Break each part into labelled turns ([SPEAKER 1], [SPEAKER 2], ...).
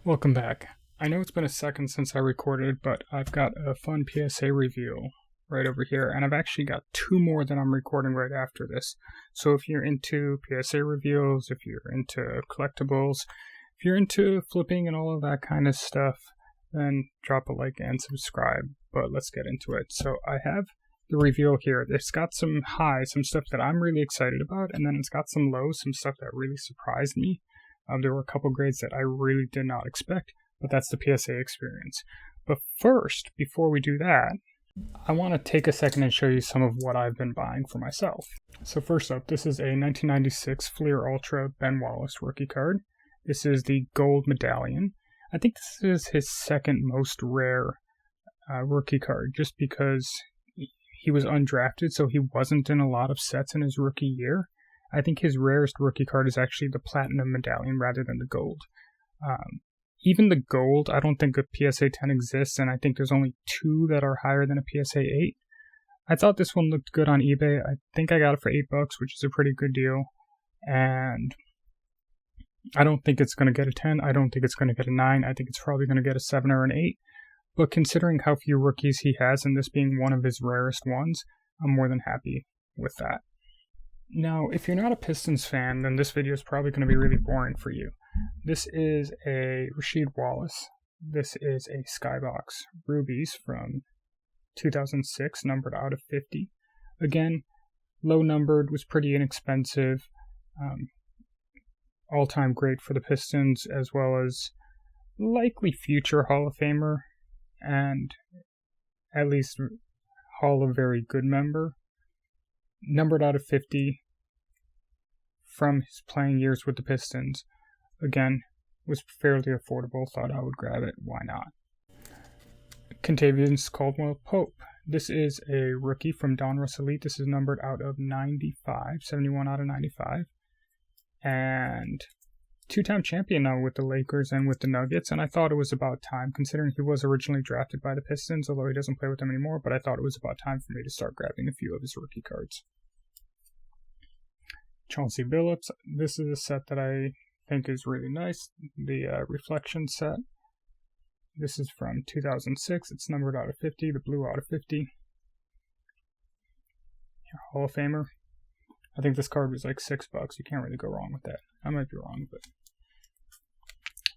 [SPEAKER 1] Welcome back. I know it's been a second since I recorded, but I've got a fun PSA review right over here, and I've actually got two more that I'm recording right after this. So if you're into PSA reviews, if you're into collectibles, if you're into flipping and all of that kind of stuff, then drop a like and subscribe. But let's get into it. So I have the review here. It's got some highs, some stuff that I'm really excited about, and then it's got some lows, some stuff that really surprised me. There were a couple grades that I really did not expect, but that's the PSA experience. But first, before we do that, I want to take a second and show you some of what I've been buying for myself. So first up, this is a 1996 Fleer Ultra Ben Wallace rookie card. This is the gold medallion. I think this is his second most rare rookie card, just because he was undrafted, so he wasn't in a lot of sets in his rookie year. I think his rarest rookie card is actually the platinum medallion rather than the gold. Even the gold, I don't think a PSA 10 exists, and I think there's only two that are higher than a PSA 8. I thought this one looked good on eBay. I think I got it for $8, which is a pretty good deal. And I don't think it's going to get a 10. I don't think it's going to get a 9. I think it's probably going to get a 7 or an 8. But considering how few rookies he has, and this being one of his rarest ones, I'm more than happy with that. Now, if you're not a Pistons fan, then this video is probably going to be really boring for you. This is a Rasheed Wallace. This is a Skybox Rubies from 2006, numbered out of 50. Again, low numbered, was pretty inexpensive. All-time great for the Pistons, as well as likely future Hall of Famer, and at least Hall of Very Good member. Numbered out of 50 from his playing years with the Pistons. Again, was fairly affordable, thought I would grab it, why not? Contavious Caldwell-Pope. This is a rookie from Donruss Elite. This is numbered out of 95, 71 out of 95. And two-time champion now with the Lakers and with the Nuggets, and I thought it was about time, considering he was originally drafted by the Pistons, although he doesn't play with them anymore, but I thought it was about time for me to start grabbing a few of his rookie cards. Chauncey Billups. This is a set that I think is really nice, the Reflection set. This is from 2006. It's numbered out of 50, the blue out of 50. Hall of Famer. I think this card was like $6. You can't really go wrong with that. I might be wrong, but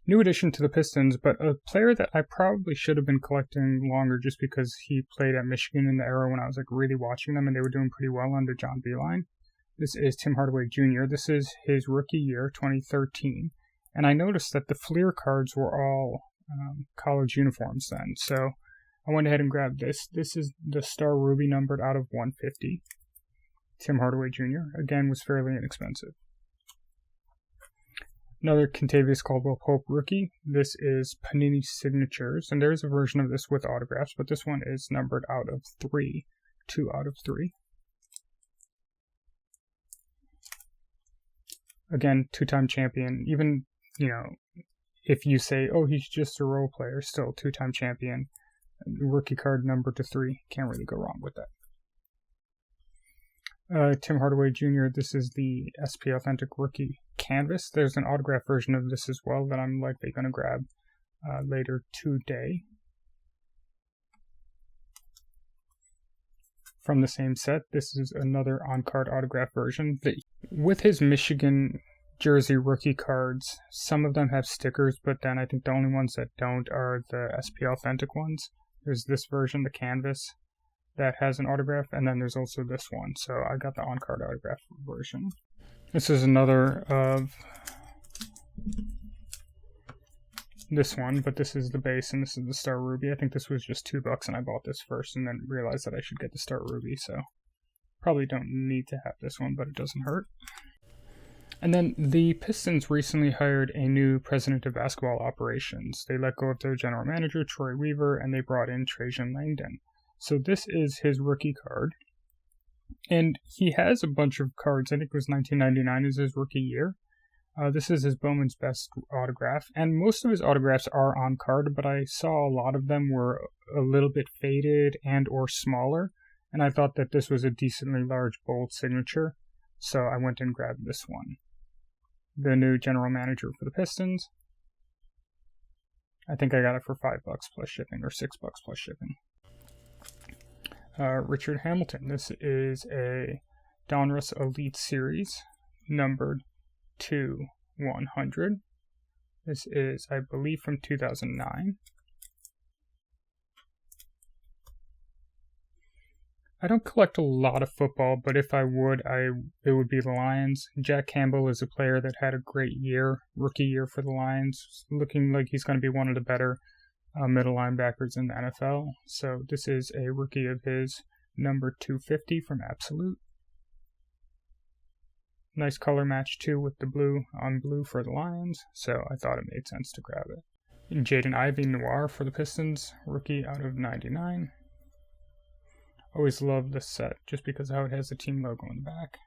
[SPEAKER 1] new addition to the Pistons, but a player that I probably should have been collecting longer just because he played at Michigan in the era when I was like really watching them and they were doing pretty well under John Beilein. This is Tim Hardaway Jr. This is his rookie year, 2013, and I noticed that the Fleer cards were all college uniforms then, so I went ahead and grabbed this. This is the Star Ruby numbered out of 150. Tim Hardaway Jr. again was fairly inexpensive. Another Contavious Caldwell-Pope rookie. This is Panini Signatures, and there's a version of this with autographs, but this one is numbered out of 3, 2 out of 3. Again, two-time champion. Even, if you say, oh, he's just a role player, still two-time champion. Rookie card numbered to 3. Can't really go wrong with that. Tim Hardaway Jr., this is the SP Authentic Rookie Canvas. There's an autograph version of this as well that I'm likely going to grab later today. From the same set, this is another on-card autograph version. With his Michigan jersey rookie cards, some of them have stickers, but then I think the only ones that don't are the SP Authentic ones. There's this version, the Canvas, that has an autograph, and then there's also this one, so I got the on-card autograph version. This is another of this one, but this is the base, and this is the Star Ruby. I think this was just $2, and I bought this first, and then realized that I should get the Star Ruby, so probably don't need to have this one, but it doesn't hurt. And then the Pistons recently hired a new president of basketball operations. They let go of their general manager, Troy Weaver, and they brought in Trajan Langdon. So this is his rookie card, and he has a bunch of cards. I think it was 1999 is his rookie year. This is his Bowman's Best autograph, and most of his autographs are on card, but I saw a lot of them were a little bit faded and or smaller, and I thought that this was a decently large, bold signature, so I went and grabbed this one. The new general manager for the Pistons. I think I got it for $5 plus shipping, or $6 plus shipping. Richard Hamilton. This is a Donruss Elite Series, numbered to 100. This is, I believe, from 2009. I don't collect a lot of football, but if I would, it would be the Lions. Jack Campbell is a player that had a great year, rookie year for the Lions, looking like he's going to be one of the better middle linebackers in the NFL. So this is a rookie of his, number 250 from Absolute. Nice color match too with the blue on blue for the Lions, so I thought it made sense to grab it. Jaden Ivey Noir for the Pistons, rookie out of 99. Always love this set just because of how it has the team logo in the back.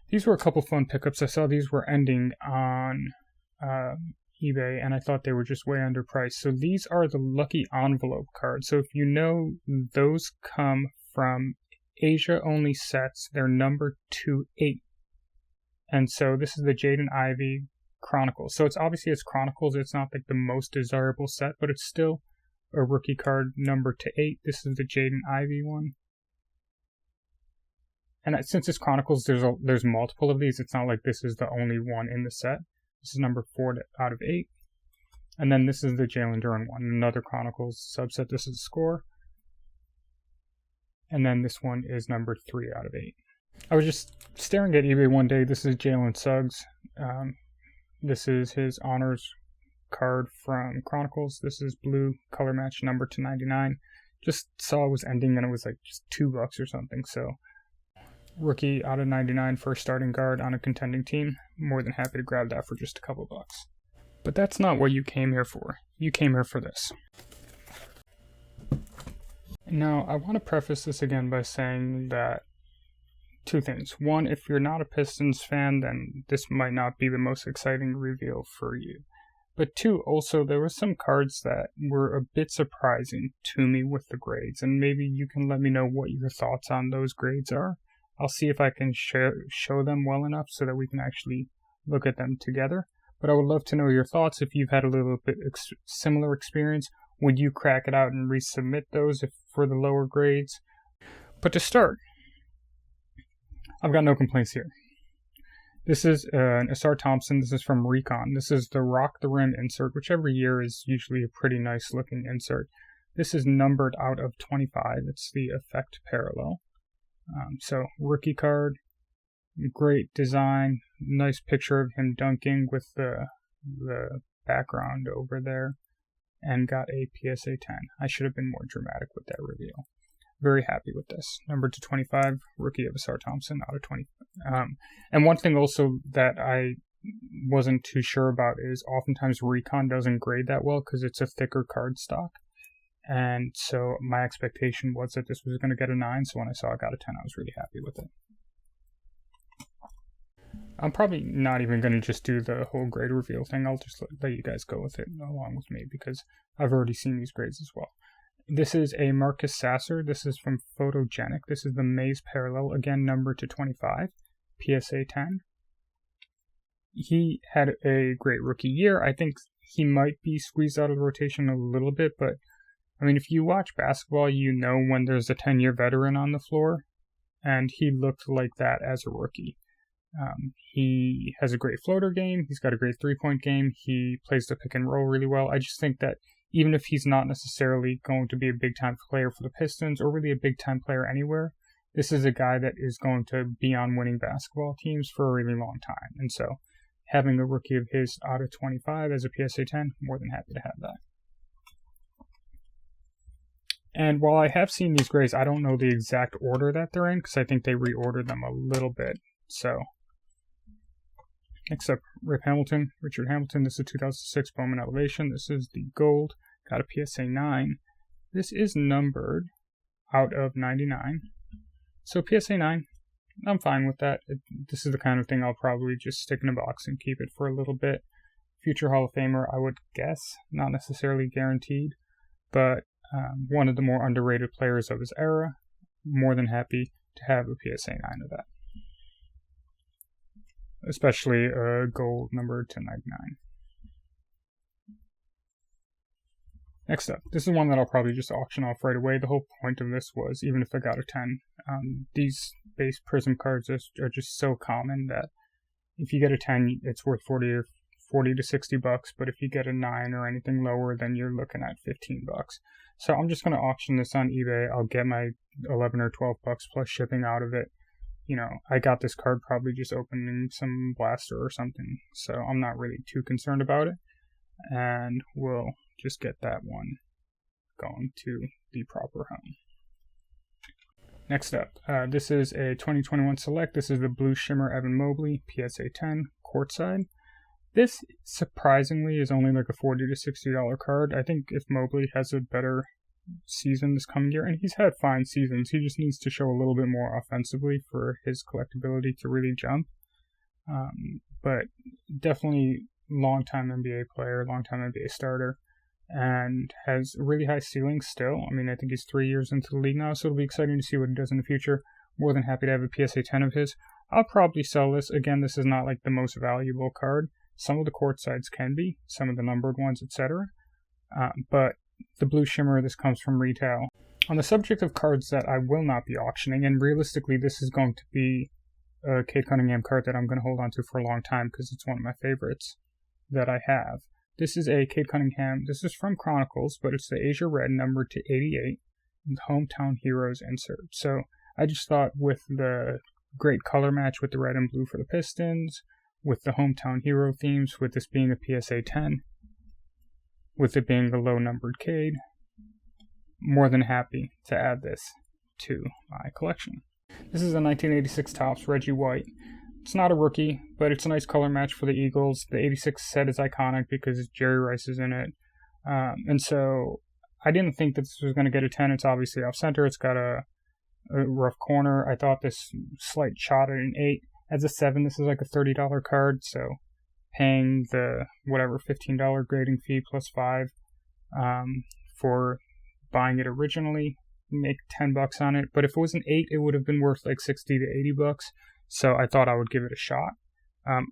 [SPEAKER 1] These were a couple fun pickups. I saw these were ending on eBay, and I thought they were just way underpriced. So these are the Lucky Envelope cards. So if you know, those come from Asia-only sets. They're numbered to 8. And so this is the Jaden Ivey Chronicles. So it's Chronicles. It's not like the most desirable set, but it's still a rookie card numbered to 8. This is the Jaden Ivey one. And since it's Chronicles, there's multiple of these. It's not like this is the only one in the set. This is number 4 out of 8. And then this is the Jalen Duren one, another Chronicles subset. This is Score. And then this one is number 3 out of 8. I was just staring at eBay one day. This is Jalen Suggs. This is his honors card from Chronicles. This is blue color match, number to 99. Just saw it was ending and it was like just $2 or something. So rookie out of 99 for a starting guard on a contending team. More than happy to grab that for just a couple bucks. But that's not what you came here for. You came here for this. Now, I want to preface this again by saying that two things. One, if you're not a Pistons fan, then this might not be the most exciting reveal for you. But two, also, there were some cards that were a bit surprising to me with the grades, and maybe you can let me know what your thoughts on those grades are. I'll see if I can show them well enough so that we can actually look at them together. But I would love to know your thoughts if you've had a little bit similar experience. Would you crack it out and resubmit those for the lower grades? But to start, I've got no complaints here. This is an Asar Thompson. This is from Recon. This is the Rock the Rim insert, which every year is usually a pretty nice looking insert. This is numbered out of 25. It's the Effect Parallel. So rookie card, great design, nice picture of him dunking with the background over there, and got a PSA 10. I should have been more dramatic with that reveal. Very happy with this. Number to 25, rookie of Asar Thompson out of 20. And one thing also that I wasn't too sure about is oftentimes Recon doesn't grade that well because it's a thicker card stock. And so my expectation was that this was going to get a 9, so when I saw it got a 10, I was really happy with it. I'm probably not even going to just do the whole grade reveal thing. I'll just let you guys go with it along with me because I've already seen these grades as well. This is a Marcus Sasser. This is from Photogenic. This is the Maze Parallel, again numbered to 25, PSA 10. He had a great rookie year. I think he might be squeezed out of the rotation a little bit, but I mean, if you watch basketball, you know when there's a 10-year veteran on the floor, and he looked like that as a rookie. He has a great floater game. He's got a great three-point game. He plays the pick and roll really well. I just think that even if he's not necessarily going to be a big-time player for the Pistons or really a big-time player anywhere, this is a guy that is going to be on winning basketball teams for a really long time. And so having a rookie of his out of 25 as a PSA 10, more than happy to have that. And while I have seen these grades, I don't know the exact order that they're in because I think they reordered them a little bit. So next up, Richard Hamilton. This is 2006 Bowman Elevation. This is the gold. Got a PSA 9. This is numbered out of 99. So PSA 9, I'm fine with that. This is the kind of thing I'll probably just stick in a box and keep it for a little bit. Future Hall of Famer, I would guess. Not necessarily guaranteed, but one of the more underrated players of his era. More than happy to have a PSA 9 of that. Especially a gold number to 99. Next up, this is one that I'll probably just auction off right away. The whole point of this was, even if I got a 10, these base Prism cards are just so common that if you get a 10, it's worth 40 to 60 bucks, but if you get a 9 or anything lower, then you're looking at 15 bucks. So I'm just going to auction this on eBay. I'll get my 11 or 12 bucks plus shipping out of it. You know, I got this card probably just opening some blaster or something, so I'm not really too concerned about it. And we'll just get that one going to the proper home. Next up, this is a 2021 Select. This is the Blue Shimmer Evan Mobley PSA 10 courtside. This, surprisingly, is only like a $40 to $60 card. I think if Mobley has a better season this coming year, and he's had fine seasons, he just needs to show a little bit more offensively for his collectability to really jump. But definitely long-time NBA player, long-time NBA starter, and has a really high ceiling still. I mean, I think he's 3 years into the league now, so it'll be exciting to see what he does in the future. More than happy to have a PSA 10 of his. I'll probably sell this. Again, this is not like the most valuable card. Some of the courtsides can be, some of the numbered ones, etc. But the Blue Shimmer, this comes from retail. On the subject of cards that I will not be auctioning, and realistically this is going to be a Cade Cunningham card that I'm going to hold on to for a long time because it's one of my favorites that I have. This is a Cade Cunningham. This is from Chronicles, but it's the Asia Red numbered to 88, with Hometown Heroes insert. So I just thought with the great color match with the red and blue for the Pistons, with the Hometown Hero themes, with this being a PSA 10, with it being a low numbered Cade, more than happy to add this to my collection. This is a 1986 Topps Reggie White. It's not a rookie, but it's a nice color match for the Eagles. The 86 set is iconic because Jerry Rice is in it. And so I didn't think that this was going to get a 10. It's obviously off center. It's got a rough corner. I thought this slight shot at an 8. As a 7, this is like a $30 card, so paying the whatever $15 grading fee plus 5 for buying it originally, make 10 bucks on it. But if it was an 8, it would have been worth like 60 to 80 bucks. So I thought I would give it a shot.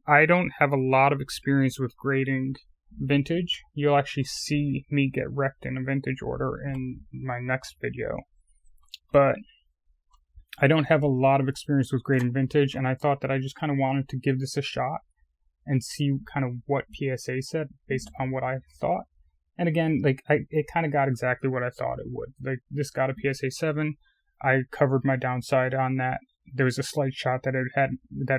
[SPEAKER 1] I don't have a lot of experience with grading vintage. You'll actually see me get wrecked in a vintage order in my next video. But I don't have a lot of experience with grading vintage, and I thought that I just kind of wanted to give this a shot and see kind of what PSA said based upon what I thought. And again, like it kind of got exactly what I thought it would. Like this got a PSA 7. I covered my downside on that. There was a slight shot that it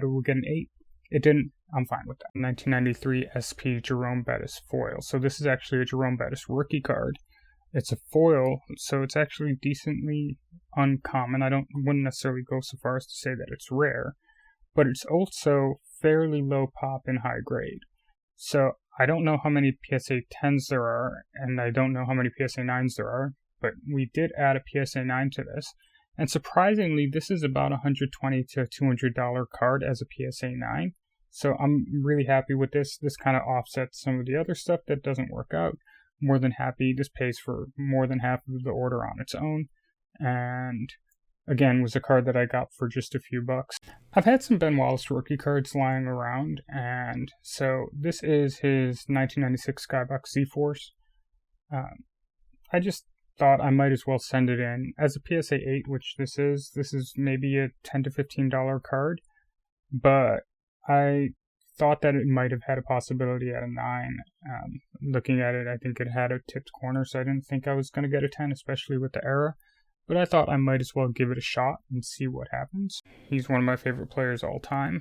[SPEAKER 1] would get an 8. It didn't. I'm fine with that. 1993 SP Jerome Bettis foil. So this is actually a Jerome Bettis rookie card. It's a foil, so it's actually decently uncommon. I wouldn't necessarily go so far as to say that it's rare, but it's also fairly low pop and high grade. So I don't know how many PSA 10s there are, and I don't know how many PSA 9s there are, but we did add a PSA 9 to this. And surprisingly, this is about $120 to $200 card as a PSA 9. So I'm really happy with this. This kind of offsets some of the other stuff that doesn't work out. More than happy. This pays for more than half of the order on its own. And again, was a card that I got for just a few bucks. I've had some Ben Wallace rookie cards lying around, and so this is his 1996 Skybox Z-Force. I just thought I might as well send it in as a PSA 8, which this is. This is maybe a $10 to $15 card, but I thought that it might have had a possibility at a 9. Looking at it, I think it had a tipped corner, so I didn't think I was going to get a 10, especially with the era. But I thought I might as well give it a shot and see what happens. He's one of my favorite players all time,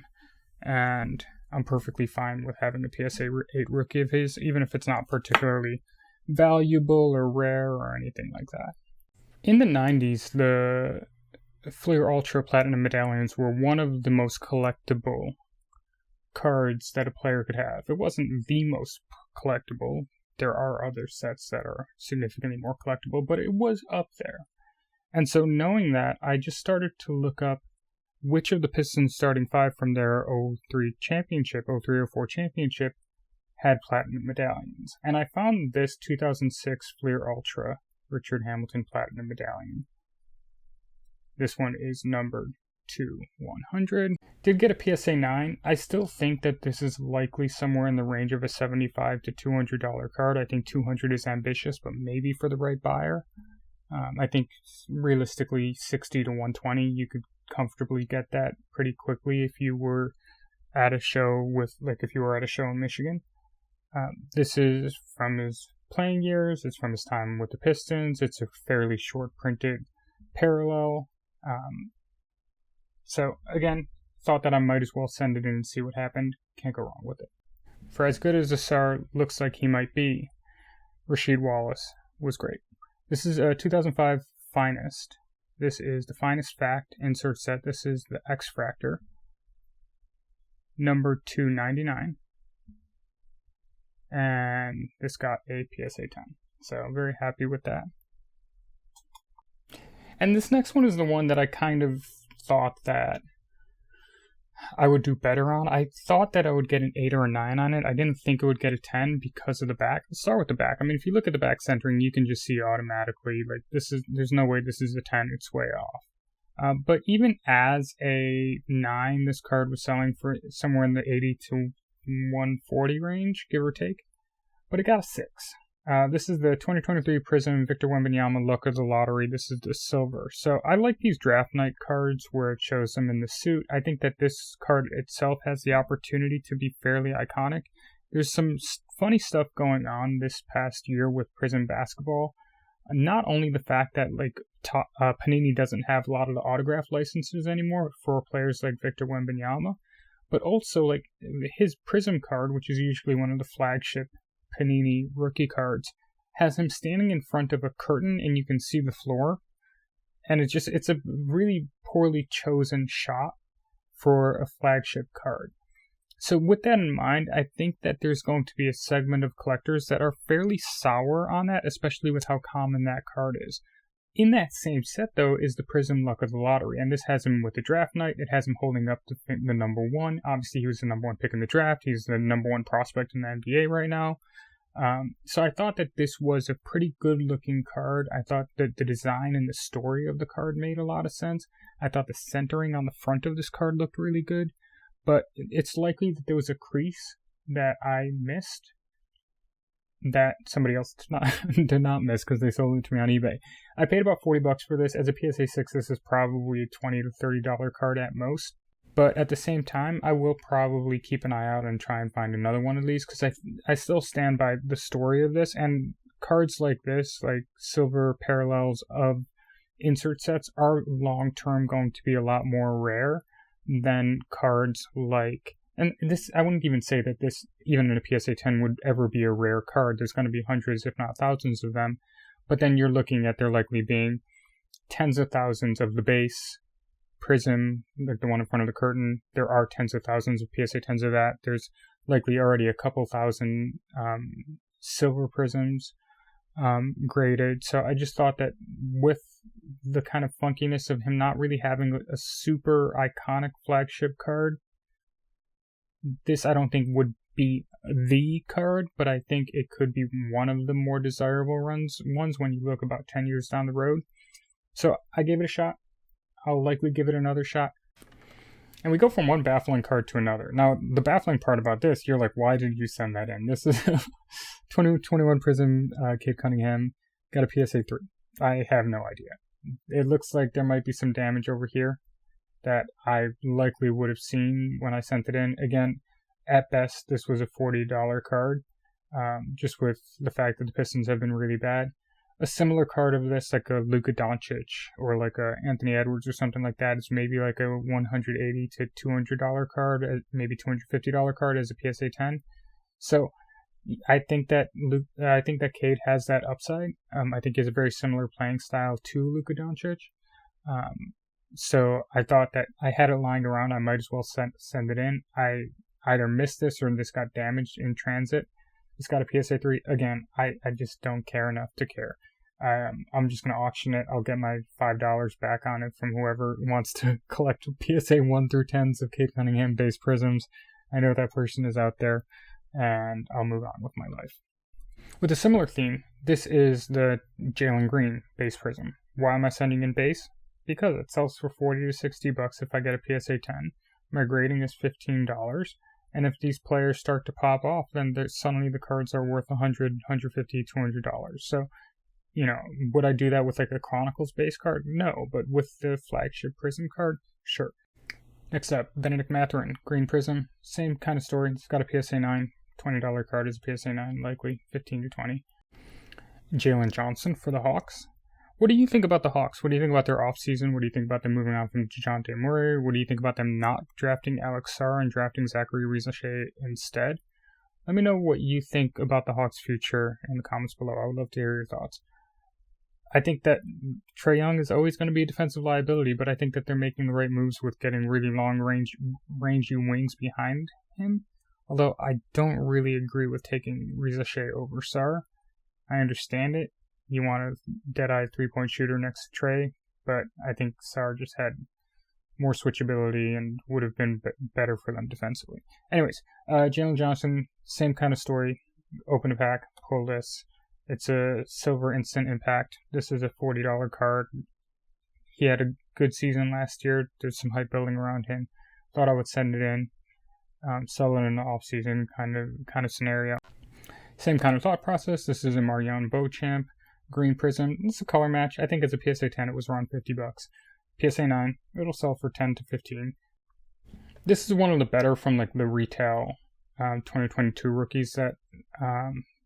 [SPEAKER 1] and I'm perfectly fine with having a PSA 8 rookie of his, even if it's not particularly valuable or rare or anything like that. In the 90s, the Fleer Ultra Platinum Medallions were one of the most collectible cards that a player could have. It wasn't the most collectible. There are other sets that are significantly more collectible, but it was up there. And so knowing that, I just started to look up which of the Pistons starting 5 from their 03 championship, 03-04 championship, had platinum medallions. And I found this 2006 Fleer Ultra Richard Hamilton Platinum Medallion. This one is numbered to 100. Did get a PSA 9. I still think that this is likely somewhere in the range of a $75 to $200 card. I think 200 is ambitious, but maybe for the right buyer. I think realistically 60 to 120, you could comfortably get that pretty quickly if you were at a show if you were at a show in Michigan. This is from his playing years. It's from his time with the Pistons. It's a fairly short printed parallel. So again, thought that I might as well send it in and see what happened. Can't go wrong with it. For as good as the star looks like he might be, Rasheed Wallace was great. This is a 2005 Finest. This is the Finest Fact insert set. This is the X-Fractor, number 299. And this got a PSA 10. So I'm very happy with that. And this next one is the one that I kind of thought that I would do better on. I thought that I would get an 8 or a 9 on it. I didn't think it would get a 10 because of the back. Let's start with the back. I mean, if you look at the back centering, you can just see automatically, like, there's no way this is a 10. It's way off. But even as a 9, this card was selling for somewhere in the 80 to 140 range, give or take. But it got a 6. This is the 2023 Prism Victor Wembanyama Luck of the Lottery. This is the silver. So I like these draft night cards where it shows them in the suit. I think that this card itself has the opportunity to be fairly iconic. There's some funny stuff going on this past year with Prism basketball. Not only the fact that Panini doesn't have a lot of the autograph licenses anymore for players like Victor Wembanyama, but also like his Prism card, which is usually one of the flagship Panini rookie cards, has him standing in front of a curtain and you can see the floor, and it's a really poorly chosen shot for a flagship card. So with that in mind, I think that there's going to be a segment of collectors that are fairly sour on that, especially with how common that card is. In that same set, though, is the Prism Luck of the Lottery, and this has him with the draft night. It has him holding up the number 1. Obviously, he was the number 1 pick in the draft. He's the number 1 prospect in the NBA right now. So I thought that this was a pretty good-looking card. I thought that the design and the story of the card made a lot of sense. I thought the centering on the front of this card looked really good, but it's likely that there was a crease that I missed that somebody else did not miss because they sold it to me on eBay. I paid about $40 for this. As a PSA 6, this is probably a $20 to $30 card at most. But at the same time, I will probably keep an eye out and try and find another one of these because I still stand by the story of this. And cards like this, like silver parallels of insert sets, are long-term going to be a lot more rare than cards like... And this, I wouldn't even say that this, even in a PSA 10, would ever be a rare card. There's going to be hundreds, if not thousands of them. But then you're looking at there likely being tens of thousands of the base Prism, like the one in front of the curtain. There are tens of thousands of PSA 10s of that. There's likely already a couple thousand silver Prisms graded. So I just thought that with the kind of funkiness of him not really having a super iconic flagship card, this I don't think would be the card, but I think it could be one of the more desirable ones when you look about 10 years down the road. So I gave it a shot. I'll likely give it another shot. And we go from one baffling card to another. Now, the baffling part about this, you're like, why did you send that in? This is 2021 Prism Cade Cunningham. Got a PSA 3. I have no idea. It looks like there might be some damage over here that I likely would have seen when I sent it in. Again, at best, this was a $40 card, just with the fact that the Pistons have been really bad. A similar card of this, like a Luka Doncic or like a Anthony Edwards or something like that, is maybe like a $180 to $200 card, maybe $250 card as a PSA 10. So I think that Cade has that upside. I think he has a very similar playing style to Luka Doncic. So I thought that I had it lying around. I might as well send it in. I either missed this or this got damaged in transit. It's got a PSA 3. Again, I just don't care enough to care. I'm just going to auction it. I'll get my $5 back on it from whoever wants to collect PSA 1 through 10s of Cade Cunningham base Prisms. I know that person is out there, and I'll move on with my life. With a similar theme, this is the Jalen Green base Prism. Why am I sending in base? because it sells for 40 to 60 bucks if I get a PSA 10. My grading is $15. And if these players start to pop off, then suddenly the cards are worth $100, $150, $200. So, would I do that with like a Chronicles base card? No, but with the flagship Prism card, sure. Next up, Benedict Mathurin, Green Prism. Same kind of story. It's got a PSA 9. $20 card is a PSA 9, likely 15 to 20. Jalen Johnson for the Hawks. What do you think about the Hawks? What do you think about their offseason? What do you think about them moving on from DeJounte Murray? What do you think about them not drafting Alex Sarr and drafting Zachary Rizachet instead? Let me know what you think about the Hawks' future in the comments below. I would love to hear your thoughts. I think that Trae Young is always going to be a defensive liability, but I think that they're making the right moves with getting really rangy wings behind him. Although I don't really agree with taking Rizachet over Sarr. I understand it. You want a dead-eye three-point shooter next to Trae, but I think Sarr just had more switchability and would have been better for them defensively. Anyways, Jalen Johnson, same kind of story. Open a pack, pull this. It's a silver instant impact. This is a $40 card. He had a good season last year. There's some hype building around him. Thought I would send it in, sell it in the off-season kind of scenario. Same kind of thought process. This is a Marion Beauchamp. Green Prism. This is a color match. I think as a PSA 10 it was around 50 bucks. PSA 9, it'll sell for 10 to 15. This is one of the better from like the retail 2022 rookies that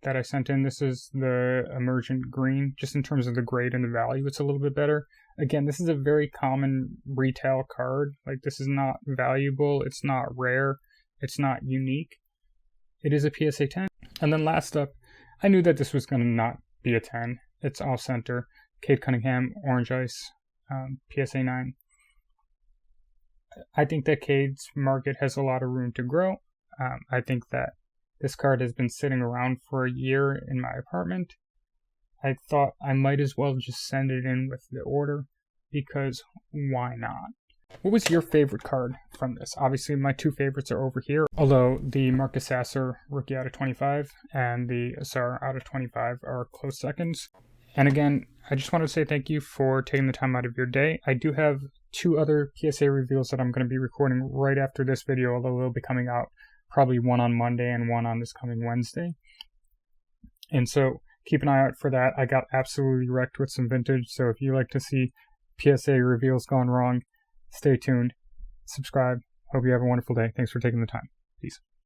[SPEAKER 1] I sent in. This is the Emergent Green. Just in terms of the grade and the value, it's a little bit better. Again, this is a very common retail card. Like, this is not valuable. It's not rare. It's not unique. It is a PSA 10. And then last up, I knew that this was going to not be a 10. It's off center. Cade Cunningham, Orange Ice, PSA 9. I think that Cade's market has a lot of room to grow. I think that this card has been sitting around for a year in my apartment. I thought I might as well just send it in with the order, because why not? What was your favorite card from this? Obviously, my two favorites are over here, although the Marcus Sasser rookie out of 25 and the Asar out of 25 are close seconds. And again, I just want to say thank you for taking the time out of your day. I do have two other PSA reveals that I'm going to be recording right after this video, although they'll be coming out probably one on Monday and one on this coming Wednesday. And so keep an eye out for that. I got absolutely wrecked with some vintage, so if you like to see PSA reveals gone wrong, stay tuned, subscribe. Hope you have a wonderful day. Thanks for taking the time. Peace.